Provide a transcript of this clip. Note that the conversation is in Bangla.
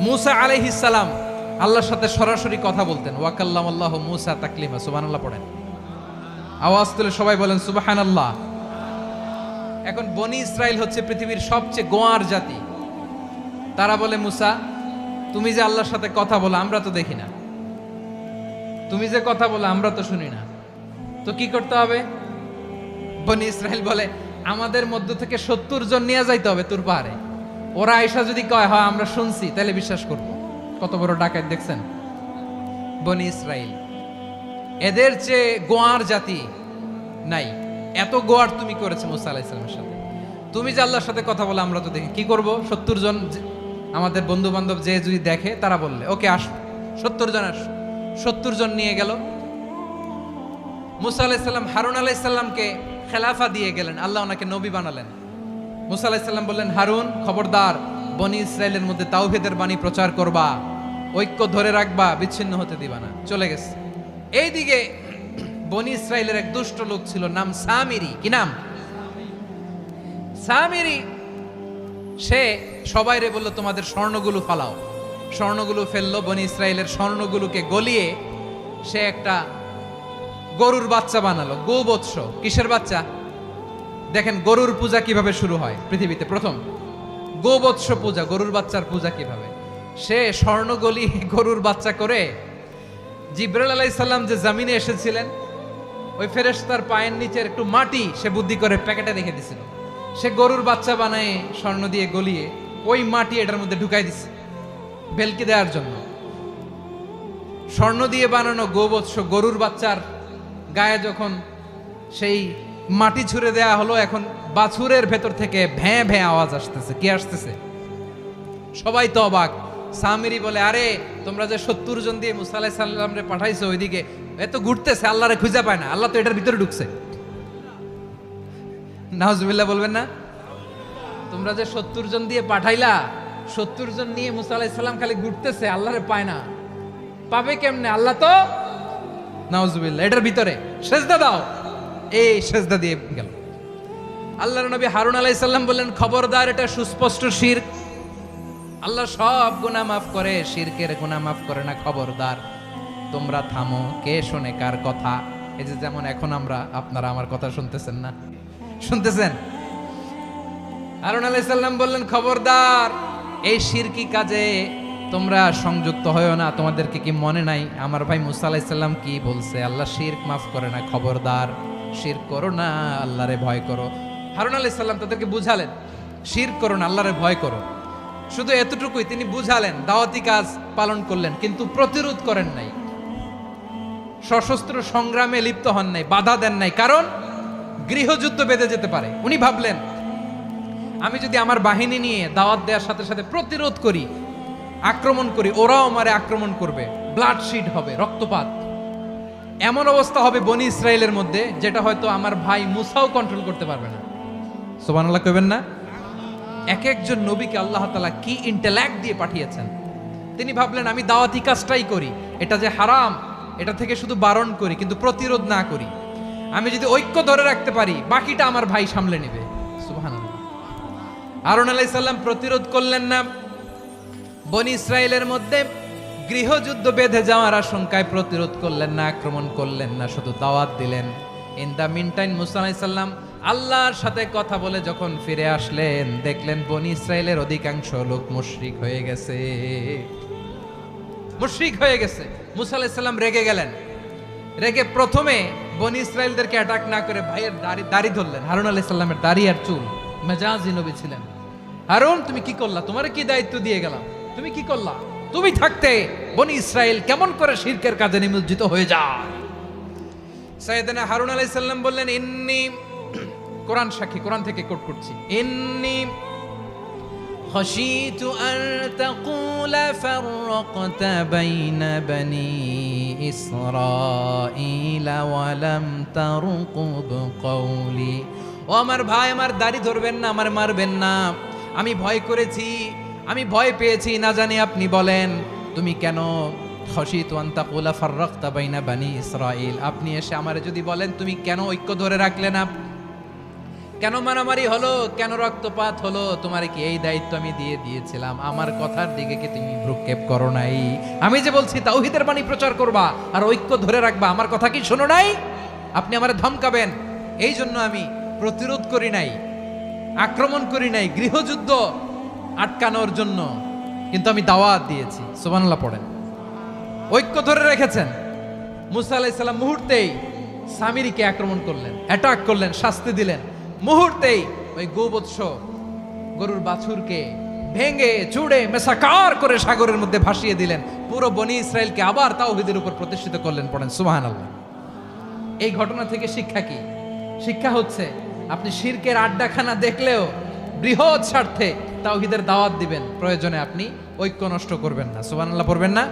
মুসা আলাইহিস সালাম আল্লাহর সাথে সরাসরি কথা বলতেন। ওয়াকাল্লামাল্লাহু মুসা তাকলিমা। সুবহানাল্লাহ পড়েন, আওয়াজ তুলে সবাই বলেন সুবহানাল্লাহ। এখন বনি ইসরাইল হচ্ছে পৃথিবীর সবচেয়ে গোয়ার জাতি। তারা বলে, মুসা তুমি যে আল্লাহর সাথে কথা বলো আমরা তো দেখি না, তুমি যে কথা বলো আমরা তো শুনি না, তো কি করতে হবে? বনি ইসরাইল বলে, আমাদের মধ্য থেকে 70 জন নিয়ে যাইতে হবে তুর পাহাড়ে। ওরা আয়েশা যদি কয় হয় আমরা শুনছি, তাহলে বিশ্বাস করব। কত বড় ডাকাত দেখছেন বনি ইসরাইল। এদের চেয়ে গোয়ার জাতি নাই। এত গোয়ার তুমি করেছে মুসা আলাইহিস সালামের সাথে। তুমি যে আল্লাহর সাথে কথা বলে আমরা তো দেখি, কি করব? 70 জন আমাদের বন্ধু বান্ধব যে যদি দেখে, তারা বললে ওকে আসো, 70 জন আসো। 70 জন নিয়ে গেল। মুসা আলাইহিস সালাম হারুন আলাইহিস সালামকে খেলাফা দিয়ে গেলেন, আল্লাহ ওনাকে নবী বানালেন। মুসা আলাইহিস সালাম বললেন, হারুন খবরদার, বনি ইসরাইলের মধ্যে তাওহীদের বাণী প্রচার করবা, ঐক্য ধরে রাখবা, বিচ্ছিন্ন হতে দিবা না। চলে গেছে। এইদিকে বনি ইসরাইলের এক দুষ্ট লোক ছিল, নাম সামিরি। কি নাম? সামিরি। সে সবাইরে বলল, তোমাদের স্বর্ণগুলো ফালাও। স্বর্ণগুলো ফেললো। বনি ইসরাইলের স্বর্ণগুলোকে গলিয়ে সে একটা গরুর বাচ্চা বানালো। গোবৎস। কিসের বাচ্চা? দেখেন গরুর পূজা কিভাবে শুরু হয় পৃথিবীতে প্রথম। গোবৎস পূজা, গরুর বাচ্চার পূজা কিভাবে। সে স্বর্ণ গলি গরুর বাচ্চা করে জিবরাইল আলাইহিস সালাম যে জমিনে এসেছিলেন, ওই ফেরেশতার পায়ের নিচের একটু মাটি সে বুদ্ধি করে প্যাকেটে রেখে দিছিল। সে গরুর বাচ্চা বানায় স্বর্ণ দিয়ে গলিয়ে ওই মাটি এটার মধ্যে ঢুকাই দিছে ভেলকি দেওয়ার জন্য। স্বর্ণ দিয়ে বানানো গোবৎস গরুর বাচ্চার গায়ে যখন সেই মাটি ছুঁড়ে দেয়া হলো, এখন বাছুরের ভেতর থেকে ভ্যাঁ ভ্যাঁ আওয়াজ আসতেছে। কি আসতেছে? সবাই তো অবাক। সামিরি বলে, আরে তোমরা যে 70 জন দিয়ে মুসা আলাইহিস সালাম রে পাঠাইছো, ওইদিকে এত ঘুরতেছে, আল্লাহরে খুঁজে পায় না, আল্লাহ তো এটার ভিতরে ঢুকছে। নাউজুবিল্লাহ বলবেন না? তোমরা যে 70 জন দিয়ে পাঠাইলা, 70 জন নিয়ে মুসা আলাইহিস সালাম খালি ঘুরতেছে, আল্লাহরে পায় না। পাবে কেমনে? আল্লাহ তো, নাউজুবিল্লাহ, এটার ভিতরে সেজদা দাও। এই সেজদা দিয়ে গেল। আল্লাহর নবী হারুন আলাইহিস সালাম বললেন, খবরদার, এটা সুস্পষ্ট শিরক। আল্লাহ সব গুনাহ মাফ করে, শিরকের গুনাহ মাফ করে না। খবরদার, তোমরা থামো। কে শোনে কার কথা? এই যে যেমন এখন আপনারা আমার কথা শুনতেছেন না? শুনতেছেন? হারুন আলাইহিস সালাম বললেন, খবরদার, এই শিরকি কাজে তোমরা সংযুক্ত হয়ো না। তোমাদেরকে কি মনে নাই আমার ভাই মুসা আলাইহিস সালাম কি বলছে? আল্লাহ শিরক মাফ করে না। খবরদার, শিরক করো না, আল্লাহরে ভয় করো। হারুন আলাইহিস সালাম তাদেরকে বুঝালেন, শিরক করো না, আল্লাহরে ভয় করো। শুধু এতটুকুই তিনি বুঝালেন, দাওয়াতি কাজ পালন করলেন, কিন্তু প্রতিরোধ করেন নাই, সশস্ত্র সংগ্রামে লিপ্ত হন নাই, বাধা দেন নাই। কারণ গৃহযুদ্ধ বেঁধে যেতে পারে। উনি ভাবলেন, আমি যদি আমার বাহিনী নিয়ে দাওয়াত দেওয়ার সাথে সাথে প্রতিরোধ করি, আক্রমণ করি, ওরাও আমারে আক্রমণ করবে, ব্লাডশিড হবে, রক্তপাত। এমন অবস্থা হবে বনি ইসরাইলের মধ্যে, যেটা হয়তো আমার ভাই মুসাও কন্ট্রোল করতে পারবে না। সুবহানাল্লাহ কইবেন না? এক একজন নবীকে আল্লাহ তাআলা কি ইন্টেলেক্ট দিয়ে পাঠিয়েছেন। তিনি ভাবলেন, আমি দাওয়াতি কাজটাই করি, এটা যে হারাম এটা থেকে শুধু বারণ করি, কিন্তু প্রতিরোধ না করি। আমি যদি ঐক্য ধরে রাখতে পারি, বাকিটা আমার ভাই সামলে নেবে। সুবহানাল্লাহ। হারুন আলাইহিস সালাম প্রতিরোধ করলেন না। বনি ইসরাইলের মধ্যে গৃহযুদ্ধ বেঁধে যাওয়ার আশঙ্কায় প্রতিরোধ করলেন না, আক্রমণ করলেন না, শুধু দাওয়াত দিলেন। ইন দা মিন টাইম মুসা আলাইহিস সালাম আল্লাহর সাথে কথা বলে যখন ফিরে আসলেন, দেখলেন বনি ইসরাইলের অধিকাংশ লোক মুশরিক হয়ে গেছে। মুশরিক হয়ে গেছে। মুসা আলাইহিস সালাম রেগে গেলেন। রেগে প্রথমে বনি ইসরাইলদেরকে অ্যাটাক না করে ভাইয়ের দাড়ি ধরলেন। হারুন আলাইহিস সালামের দাড়ি আর চুল। মেজাজি নবী ছিলেন। হারুন, তুমি কি করলা? তোমার কি দায়িত্ব দিয়ে গেলাম, তুমি কি করলা? তুমি থাকতে বনি ইসরাইল কেমন করে শিরকের কাজে নিমজ্জিত হয়ে যায়? সাইয়েদনা হারুন আলাইহিস সালাম বললেন, ইন্নী, কোরআন সাক্ষী, কোরআন থেকে কোট করছি, ইন্নী খাশিতু আন তাকুলা ফাররাকতা বাইনা বনি ইসরাঈলা ওয়া লাম তারকুব কওলি। ও আমার ভাই, আমার দাড়ি ধরবেন না, আমার মারবেন না। আমি ভয় করেছি, আমি ভয় পেয়েছি, না জানি আপনি বলেন তুমি কেন খাশিতু আন তাকুলা ফাররাকতা বাইনা বনি ইসরাঈল, আপনি এসে আমারে যদি বলেন তুমি কেন ঐক্য ধরে রাখলে না, কেন মারামারি হলো, কেন রক্তপাত হলো? তোমার কি এই দায়িত্ব আমি দিয়েছিলাম? আমার কথার দিকে কি তুমি ভ্রুক্ষেপ করো নাই? আমি যে বলছি তাওহীদের বাণী প্রচার করবা আর ঐক্য ধরে রাখবা, আমার কথা কি শোনো নাই? আপনি আমারে ধমকাবেন, এই জন্য আমি প্রতিরোধ করি নাই, আক্রমণ করি নাই, গৃহযুদ্ধ আটকানোর জন্য, কিন্তু আমি দাওয়াত দিয়েছি। সুবহানাল্লাহ পড়েন। ঐক্য ধরে রেখেছেন। মুসা আলাইহিস সালাম মুহূর্তেই সামিরীকে আক্রমণ করলেন, অ্যাটাক করলেন, শাস্তি দিলেন। মুহূর্তেই ওই গোবৎস গরুর বাছুরকে ভেঙে চুড়ে মেসাকার করে সাগরের মধ্যে ভাসিয়ে দিলেন। পুরো বনি ইসরায়েলকে আবার তাওহীদের উপর প্রতিষ্ঠিত করলেন। পড়েন সুবহানাল্লাহ। এই ঘটনা থেকে শিক্ষা কি? শিক্ষা হচ্ছে আপনি শিরকের আড্ডাখানা দেখলেও বৃহৎ স্বার্থে তাওহীদের দাওয়াত দিবেন, প্রয়োজনে আপনি ঐক্য নষ্ট করবেন না। সুবহানাল্লাহ পড়বেন না?